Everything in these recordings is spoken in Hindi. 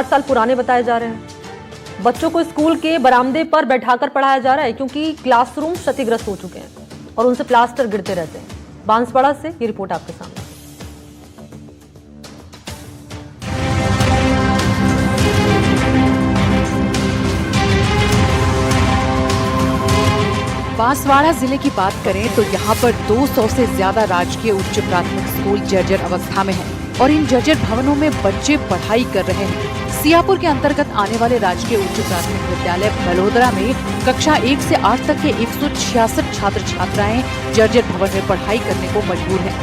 8 साल पुराने बताए जा रहे हैं। बच्चों को स्कूल के बरामदे पर बैठाकर पढ़ाया जा रहा है क्योंकि क्लासरूम क्षतिग्रस्त हो चुके हैं और उनसे प्लास्टर गिरते रहते हैं। बांसवाड़ा से ये रिपोर्ट आपके सामने। बांसवाड़ा जिले की बात करें तो यहाँ पर 200 से ज्यादा राजकीय उच्च प्राथमिक स्कूल जर्जर अवस्था में हैं और इन जर्जर भवनों में बच्चे पढ़ाई कर रहे हैं। सियापुर के अंतर्गत आने वाले राजकीय उच्च प्राथमिक विद्यालय बलोदरा में कक्षा 1 से 8 तक के 166 छात्र छात्राएं जर्जर भवन में पढ़ाई करने को मजबूर हैं।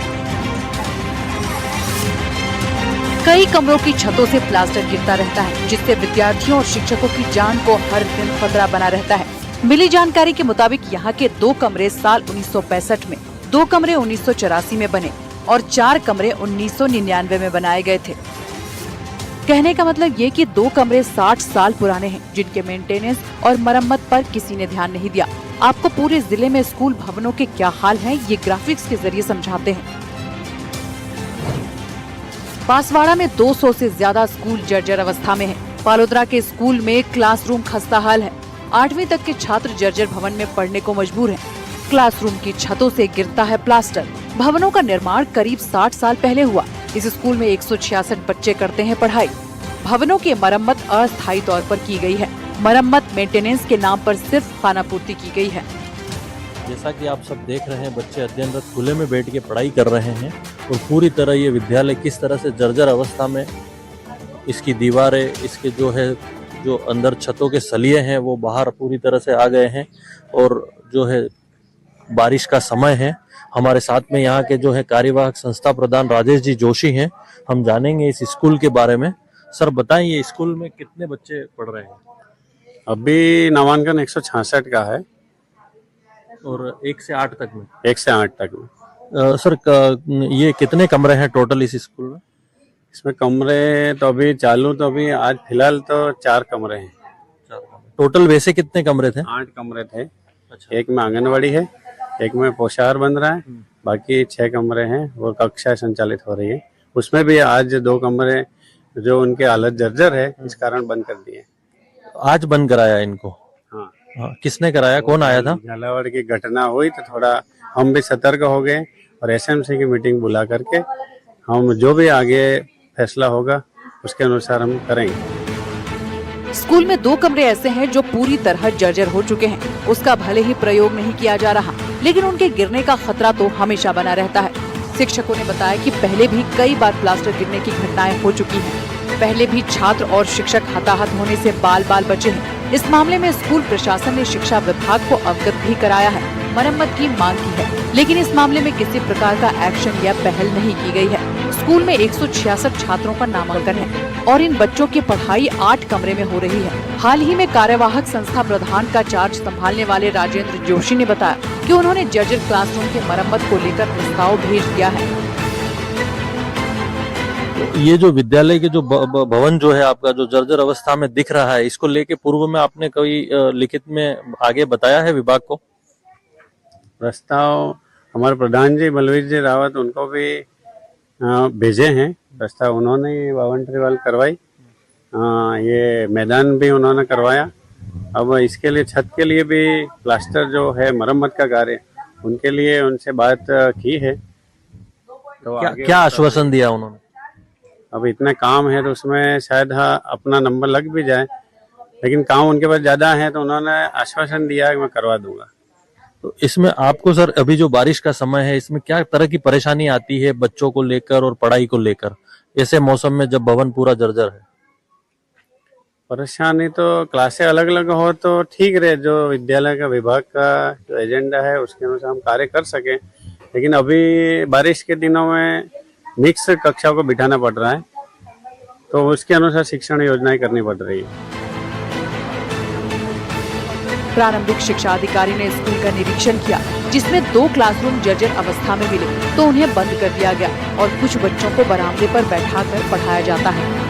कई कमरों की छतों से प्लास्टर गिरता रहता है, जिससे विद्यार्थियों और शिक्षकों की जान को हर दिन खतरा बना रहता है। मिली जानकारी के मुताबिक यहाँ के 2 कमरे साल 1965 में, 2 कमरे 1984 में बने और 4 कमरे 1999 में बनाए गए थे। कहने का मतलब ये कि 2 कमरे 60 साल पुराने हैं, जिनके मेंटेनेंस और मरम्मत पर किसी ने ध्यान नहीं दिया। आपको पूरे जिले में स्कूल भवनों के क्या हाल हैं, ये ग्राफिक्स के जरिए समझाते हैं। बांसवाड़ा में 200 से ज्यादा स्कूल जर्जर अवस्था में है। बलोदरा के स्कूल में क्लासरूम खस्ता हाल है। 8वीं तक के छात्र जर्जर भवन में पढ़ने को मजबूर हैं। क्लासरूम की छतों से गिरता है प्लास्टर। भवनों का निर्माण करीब 60 साल पहले हुआ। इस स्कूल में 166 बच्चे करते हैं पढ़ाई। भवनों की मरम्मत अस्थायी तौर पर की गई है। मरम्मत मेंटेनेंस के नाम पर सिर्फ खानापूर्ति की गई है। जैसा कि आप सब देख रहे हैं, बच्चे अध्ययनरत खुले में बैठ के पढ़ाई कर रहे हैं और पूरी तरह ये विद्यालय किस तरह से जर्जर अवस्था में, इसकी दीवारें, इसके जो अंदर छतों के सलिए हैं वो बाहर पूरी तरह से आ गए हैं। और जो है बारिश का समय है। हमारे साथ में यहाँ के जो है कार्यवाहक संस्था प्रधान राजेश जी जोशी हैं। हम जानेंगे इस स्कूल के बारे में। सर बताएं, ये स्कूल में कितने बच्चे पढ़ रहे हैं? अभी नामांकन 166 का है और 1 से 8 तक में? 1 से 8 तक में। सर ये कितने कमरे हैं टोटल इस स्कूल में? इसमें कमरे तो अभी चालू, तो अभी आज फिलहाल तो 4 कमरे हैं। टोटल वैसे कितने कमरे थे? 8 कमरे थे। अच्छा। एक में आंगनवाड़ी है, एक में पोशाहार बन रहा है, बाकी 6 कमरे हैं और कक्षा संचालित हो रही है। उसमें भी आज 2 कमरे जो उनके हालत जर्जर है, इस कारण बंद कर दिए। आज बंद कराया इनको? हाँ। किसने कराया, कौन आया था? झालावाड़ की घटना हुई तो थोड़ा हम भी सतर्क हो गए और एसएमसी की मीटिंग बुला करके हम जो भी आगे फैसला होगा उसके अनुसार हम करेंगे। स्कूल में 2 कमरे ऐसे हैं जो पूरी तरह जर्जर हो चुके हैं। उसका भले ही प्रयोग नहीं किया जा रहा, लेकिन उनके गिरने का खतरा तो हमेशा बना रहता है। शिक्षकों ने बताया कि पहले भी कई बार प्लास्टर गिरने की घटनाएं हो चुकी हैं। पहले भी छात्र और शिक्षक हताहत होने से बाल बचे हैं। इस मामले में स्कूल प्रशासन ने शिक्षा विभाग को अवगत भी कराया है, मरम्मत की मांग की है, लेकिन इस मामले में किसी प्रकार का एक्शन या पहल नहीं की गई है। स्कूल में 166 छात्रों का नामांकन है और इन बच्चों की पढ़ाई 8 कमरे में हो रही है। हाल ही में कार्यवाहक संस्था प्रधान का चार्ज संभालने वाले राजेंद्र जोशी ने बताया कि उन्होंने जर्जर क्लासरूम की मरम्मत को लेकर प्रस्ताव भेज दिया है। ये जो विद्यालय के जो भवन जो है आपका, जो जर्जर अवस्था में दिख रहा है, इसको लेके पूर्व में आपने कोई लिखित में आगे बताया है विभाग को? प्रस्ताव हमारे प्रधान जी बलवीर जी रावत, उनको भी भेजे हैं प्रस्ताव। उन्होंने बाउंड्री वाल करवाई, ये मैदान भी उन्होंने करवाया। अब इसके लिए छत के लिए भी प्लास्टर जो है मरम्मत का कार्य, उनके लिए उनसे बात की है। तो क्या आश्वासन दिया उन्होंने? अब इतना काम है तो उसमें शायद अपना नंबर लग भी जाए, लेकिन काम उनके पास ज्यादा है तो उन्होंने आश्वासन दिया कि मैं करवा दूंगा। तो इसमें आपको सर, अभी जो बारिश का समय है, इसमें क्या तरह की परेशानी आती है बच्चों को लेकर और पढ़ाई को लेकर, ऐसे मौसम में जब भवन पूरा जर्जर है? परेशानी तो क्लासें अलग अलग हो तो ठीक रहे, जो विद्यालय का विभाग का जो एजेंडा है उसके अनुसार हम कार्य कर सके, लेकिन अभी बारिश के दिनों में मिक्स कक्षाओं को बिठाना पड़ रहा है, तो उसके अनुसार शिक्षण योजनाएं करनी पड़ रही है। प्रारंभिक शिक्षा अधिकारी ने स्कूल का निरीक्षण किया, जिसमें 2 क्लासरूम जर्जर अवस्था में मिले तो उन्हें बंद कर दिया गया और कुछ बच्चों को बरामदे पर बैठाकर पढ़ाया जाता है।